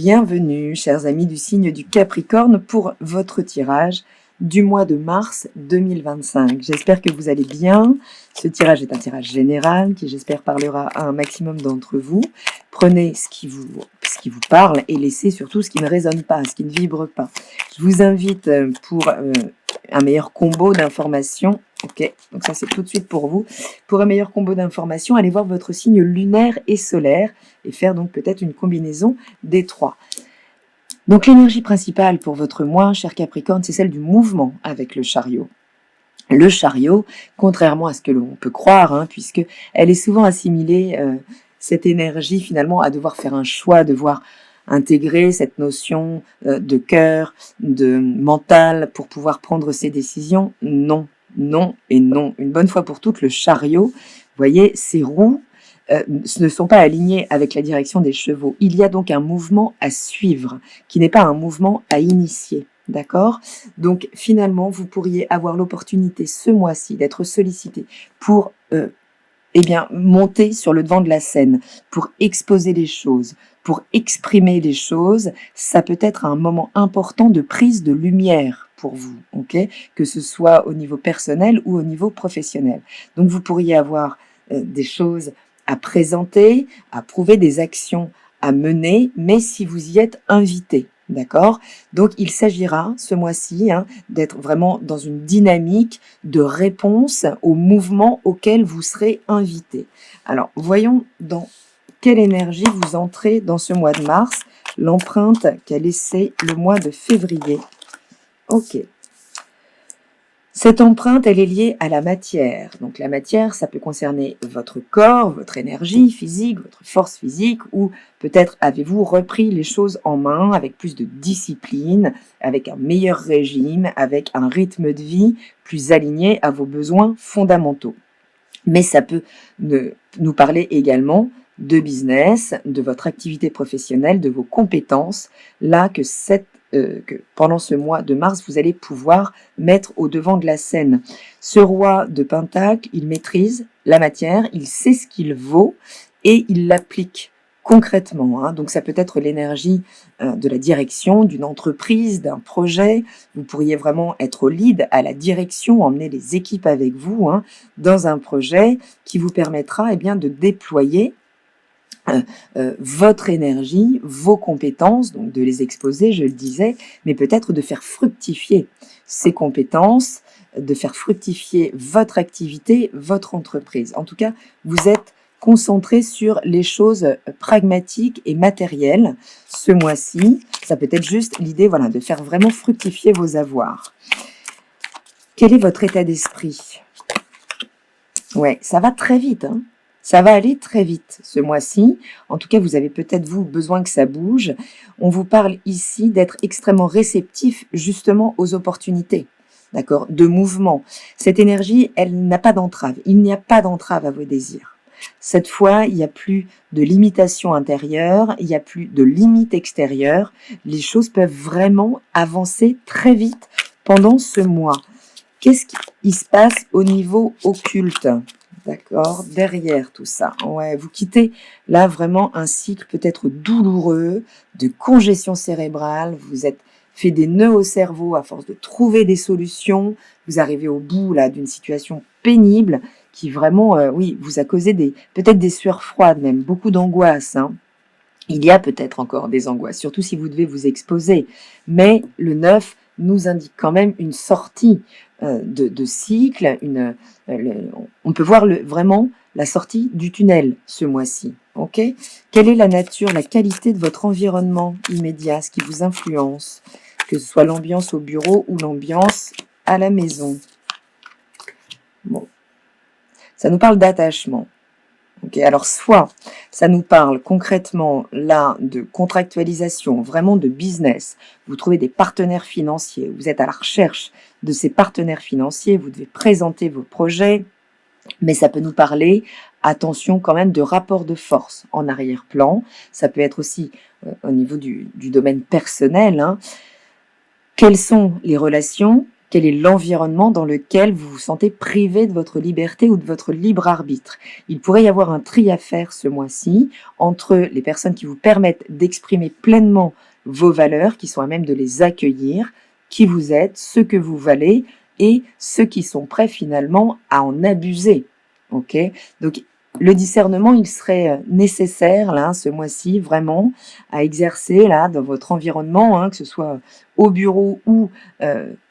Bienvenue, chers amis du signe du Capricorne, pour votre tirage du mois de mars 2025. J'espère que vous allez bien. Ce tirage est un tirage général qui, j'espère, parlera à un maximum d'entre vous. Prenez ce qui vous parle et laissez surtout ce qui ne résonne pas, ce qui ne vibre pas. Je vous invite pour un meilleur combo d'informations. Ok, donc ça c'est tout de suite pour vous. Pour un meilleur combo d'informations, allez voir votre signe lunaire et solaire et faire donc peut-être une combinaison des trois. Donc l'énergie principale pour votre mois, cher Capricorne, c'est celle du mouvement avec le chariot. Le chariot, contrairement à ce que l'on peut croire, puisque elle est souvent assimilée, cette énergie finalement, à devoir faire un choix, devoir intégrer cette notion de cœur, de mental pour pouvoir prendre ses décisions. Non, non et non. Une bonne fois pour toutes, le chariot, vous voyez, ses roues ne sont pas alignées avec la direction des chevaux. Il y a donc un mouvement à suivre, qui n'est pas un mouvement à initier. D'accord? Donc finalement, vous pourriez avoir l'opportunité ce mois-ci d'être sollicité pour monter sur le devant de la scène, pour exposer les choses, pour exprimer les choses. Ça peut être un moment important de prise de lumière pour vous, ok? Que ce soit au niveau personnel ou au niveau professionnel. Donc vous pourriez avoir des choses à présenter, à prouver, des actions à mener, mais si vous y êtes invité. D'accord? Donc, il s'agira ce mois-ci d'être vraiment dans une dynamique de réponse au mouvement auquel vous serez invité. Alors, voyons dans quelle énergie vous entrez dans ce mois de mars, l'empreinte qu'a laissée le mois de février. Ok. Cette empreinte, elle est liée à la matière. Donc la matière, ça peut concerner votre corps, votre énergie physique, votre force physique, ou peut-être avez-vous repris les choses en main avec plus de discipline, avec un meilleur régime, avec un rythme de vie plus aligné à vos besoins fondamentaux. Mais ça peut nous parler également de business, de votre activité professionnelle, de vos compétences, là que pendant ce mois de mars, vous allez pouvoir mettre au devant de la scène. Ce roi de Pentacle, il maîtrise la matière, il sait ce qu'il vaut et il l'applique concrètement. Donc ça peut être l'énergie de la direction, d'une entreprise, d'un projet. Vous pourriez vraiment être au lead, à la direction, emmener les équipes avec vous dans un projet qui vous permettra de déployer votre énergie, vos compétences, donc de les exposer, je le disais, mais peut-être de faire fructifier ces compétences, de faire fructifier votre activité, votre entreprise. En tout cas, vous êtes concentré sur les choses pragmatiques et matérielles ce mois-ci. Ça peut être juste l'idée de faire vraiment fructifier vos avoirs. Quel est votre état d'esprit? Ouais, ça va très vite, Ça va aller très vite ce mois-ci. En tout cas, vous avez peut-être, vous, besoin que ça bouge. On vous parle ici d'être extrêmement réceptif justement aux opportunités, d'accord, de mouvement. Cette énergie, elle n'a pas d'entrave. Il n'y a pas d'entrave à vos désirs. Cette fois, il n'y a plus de limitation intérieure, il n'y a plus de limite extérieure. Les choses peuvent vraiment avancer très vite pendant ce mois. Qu'est-ce qui se passe au niveau occulte ? D'accord, derrière tout ça. Ouais, vous quittez là vraiment un cycle peut-être douloureux, de congestion cérébrale. Vous êtes fait des nœuds au cerveau à force de trouver des solutions. Vous arrivez au bout là d'une situation pénible qui vraiment, vous a causé peut-être des sueurs froides, même beaucoup d'angoisse. Il y a peut-être encore des angoisses, surtout si vous devez vous exposer. Mais le 9 nous indique quand même une sortie de cycle. On peut voir vraiment la sortie du tunnel ce mois-ci. Ok ? Quelle est la nature, la qualité de votre environnement immédiat, ce qui vous influence, que ce soit l'ambiance au bureau ou l'ambiance à la maison? Bon, ça nous parle d'attachement. Okay, alors soit ça nous parle concrètement là de contractualisation, vraiment de business. Vous trouvez des partenaires financiers, vous êtes à la recherche de ces partenaires financiers, vous devez présenter vos projets, mais ça peut nous parler, attention quand même, de rapport de force en arrière-plan. Ça peut être aussi au niveau du domaine personnel. Quelles sont les relations ? Quel est l'environnement dans lequel vous vous sentez privé de votre liberté ou de votre libre arbitre? Il pourrait y avoir un tri à faire ce mois-ci entre les personnes qui vous permettent d'exprimer pleinement vos valeurs, qui sont à même de les accueillir, qui vous êtes, ce que vous valez, et ceux qui sont prêts finalement à en abuser. Ok? Donc, le discernement, il serait nécessaire, là, ce mois-ci, vraiment, à exercer, là, dans votre environnement, hein, que ce soit au bureau ou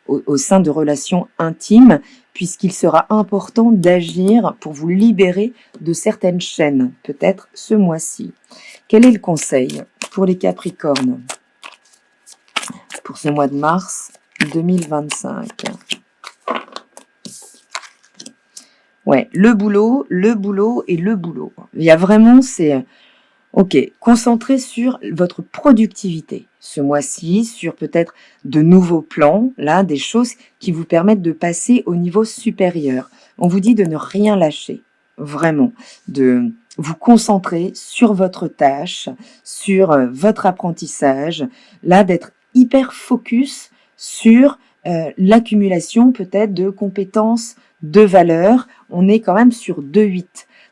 au sein de relations intimes, puisqu'il sera important d'agir pour vous libérer de certaines chaînes, peut-être ce mois-ci. Quel est le conseil pour les Capricornes pour ce mois de mars 2025? Ouais, le boulot et le boulot. Il y a vraiment ok, concentrez sur votre productivité ce mois-ci, sur peut-être de nouveaux plans, là, des choses qui vous permettent de passer au niveau supérieur. On vous dit de ne rien lâcher, vraiment, de vous concentrer sur votre tâche, sur votre apprentissage, là, d'être hyper focus sur l'accumulation peut-être de compétences, de valeurs. On est quand même sur 2-8.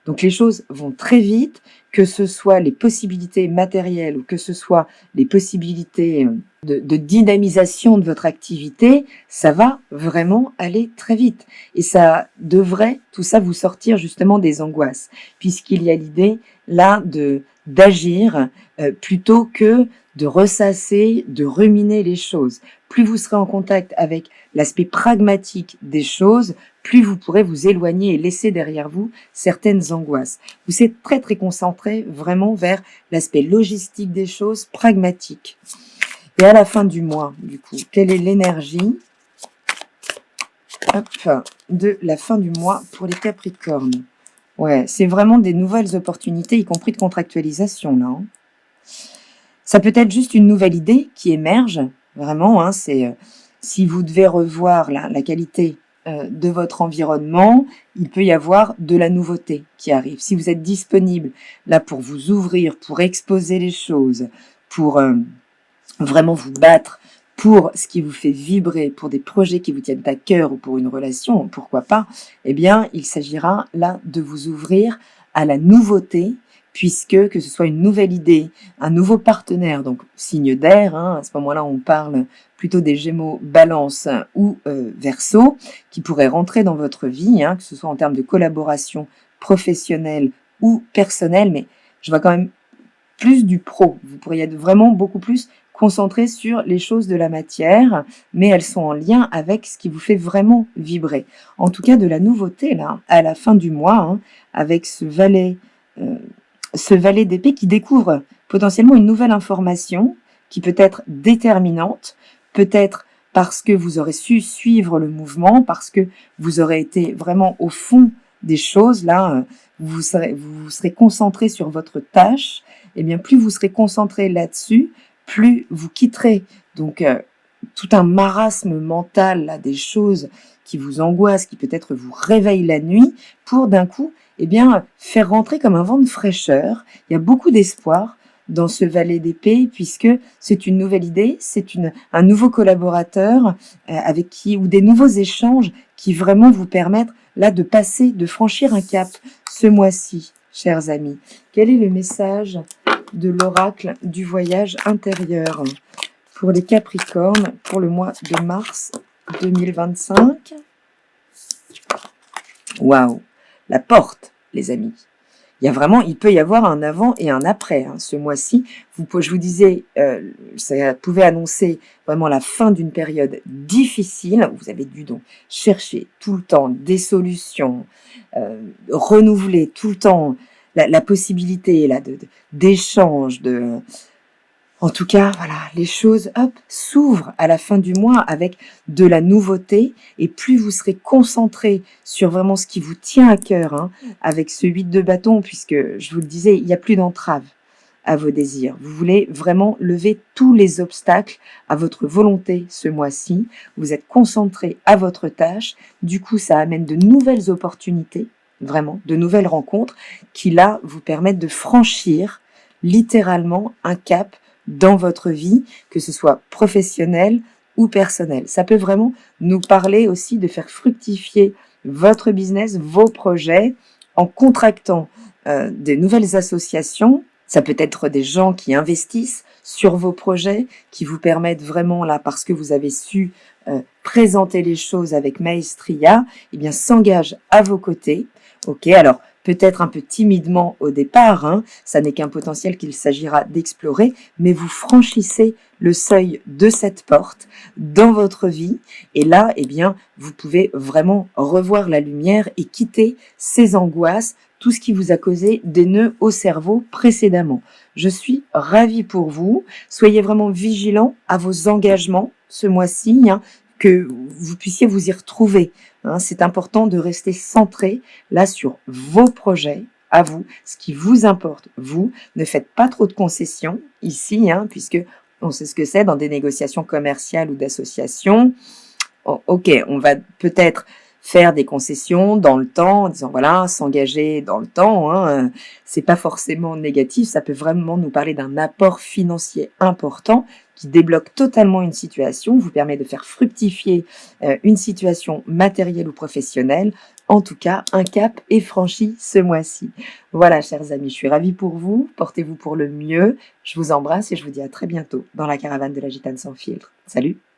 Donc les choses vont très vite, que ce soit les possibilités matérielles ou que ce soit les possibilités de dynamisation de votre activité, ça va vraiment aller très vite. Et ça devrait, tout ça, vous sortir justement des angoisses, puisqu'il y a l'idée là d'agir plutôt que de ressasser, de ruminer les choses. Plus vous serez en contact avec l'aspect pragmatique des choses, plus vous pourrez vous éloigner et laisser derrière vous certaines angoisses. Vous êtes très très concentré vraiment vers l'aspect logistique des choses, pragmatique. Et à la fin du mois, du coup, quelle est l'énergie de la fin du mois pour les Capricornes? Ouais, c'est vraiment des nouvelles opportunités, y compris de contractualisation, là. Hein. Ça peut être juste une nouvelle idée qui émerge, vraiment, hein, c'est si vous devez revoir la qualité de votre environnement, il peut y avoir de la nouveauté qui arrive. Si vous êtes disponible là pour vous ouvrir, pour exposer les choses, pour vraiment vous battre pour ce qui vous fait vibrer, pour des projets qui vous tiennent à cœur ou pour une relation, pourquoi pas, eh bien, il s'agira là de vous ouvrir à la nouveauté, puisque que ce soit une nouvelle idée, un nouveau partenaire, donc signe d'air, hein, à ce moment-là on parle plutôt des Gémeaux, Balance ou Verseau, qui pourraient rentrer dans votre vie, hein, que ce soit en termes de collaboration professionnelle ou personnelle, mais je vois quand même plus du pro. Vous pourriez être vraiment beaucoup plus concentré sur les choses de la matière, mais elles sont en lien avec ce qui vous fait vraiment vibrer. En tout cas, de la nouveauté, là, à la fin du mois, hein, avec ce valet d'épée qui découvre potentiellement une nouvelle information qui peut être déterminante, peut-être parce que vous aurez su suivre le mouvement, parce que vous aurez été vraiment au fond des choses, là, vous serez concentré sur votre tâche, et bien plus vous serez concentré là-dessus, plus vous quitterez donc tout un marasme mental, là, des choses qui vous angoissent, qui peut-être vous réveillent la nuit, pour d'un coup, eh bien, faire rentrer comme un vent de fraîcheur. Il y a beaucoup d'espoir dans ce valet d'épée, puisque c'est une nouvelle idée, c'est un nouveau collaborateur avec qui, ou des nouveaux échanges qui vraiment vous permettent là de passer, de franchir un cap ce mois-ci, chers amis. Quel est le message de l'oracle du voyage intérieur pour les Capricornes pour le mois de mars 2025? Waouh, la porte, les amis. Il peut y avoir un avant et un après, hein, ce mois-ci. Je vous disais, ça pouvait annoncer vraiment la fin d'une période difficile. Vous avez dû donc chercher tout le temps des solutions, renouveler tout le temps la possibilité là d'échange, en tout cas, voilà, les choses, s'ouvrent à la fin du mois avec de la nouveauté, et plus vous serez concentré sur vraiment ce qui vous tient à cœur, hein, avec ce 8 de bâton, puisque, je vous le disais, il n'y a plus d'entrave à vos désirs. Vous voulez vraiment lever tous les obstacles à votre volonté ce mois-ci. Vous êtes concentré à votre tâche. Du coup, ça amène de nouvelles opportunités, vraiment, de nouvelles rencontres qui, là, vous permettent de franchir littéralement un cap dans votre vie, que ce soit professionnel ou personnel. Ça peut vraiment nous parler aussi de faire fructifier votre business, vos projets, en contractant des nouvelles associations. Ça peut être des gens qui investissent sur vos projets, qui vous permettent vraiment, là, parce que vous avez su présenter les choses avec maestria, eh bien, s'engagent à vos côtés. Ok, alors peut-être un peu timidement au départ, hein, ça n'est qu'un potentiel qu'il s'agira d'explorer, mais vous franchissez le seuil de cette porte dans votre vie, et là, eh bien, vous pouvez vraiment revoir la lumière et quitter ces angoisses, tout ce qui vous a causé des nœuds au cerveau précédemment. Je suis ravie pour vous. Soyez vraiment vigilants à vos engagements ce mois-ci, hein, que vous puissiez vous y retrouver. Hein. C'est important de rester centré là sur vos projets, à vous, ce qui vous importe. Vous, ne faites pas trop de concessions ici, hein, puisque on sait ce que c'est dans des négociations commerciales ou d'associations. Oh, ok, on va peut-être faire des concessions dans le temps, en disant voilà, s'engager dans le temps, hein, c'est pas forcément négatif, ça peut vraiment nous parler d'un apport financier important qui débloque totalement une situation, vous permet de faire fructifier une situation matérielle ou professionnelle. En tout cas, un cap est franchi ce mois-ci. Voilà, chers amis, je suis ravie pour vous, portez-vous pour le mieux, je vous embrasse et je vous dis à très bientôt dans la caravane de la Gitane sans filtre. Salut!